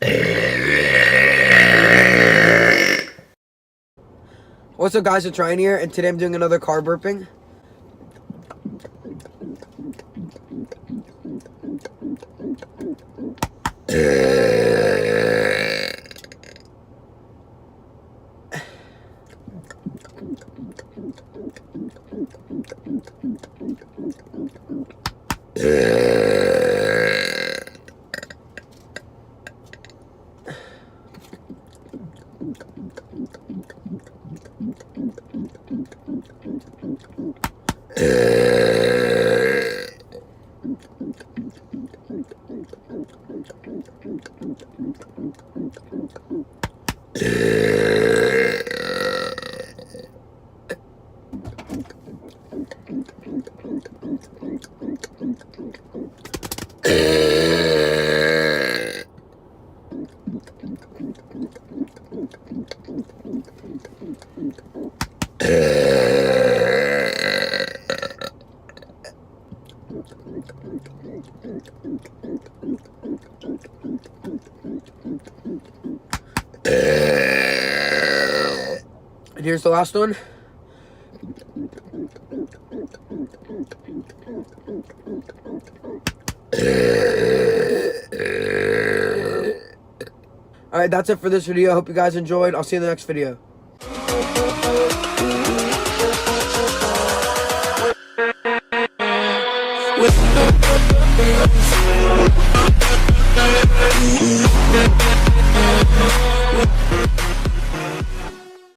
What's up guys, it's Ryan here, and today I'm doing another car burping. And here's the last one. Alright, that's it for this video. I hope you guys enjoyed. I'll see you in the next video. With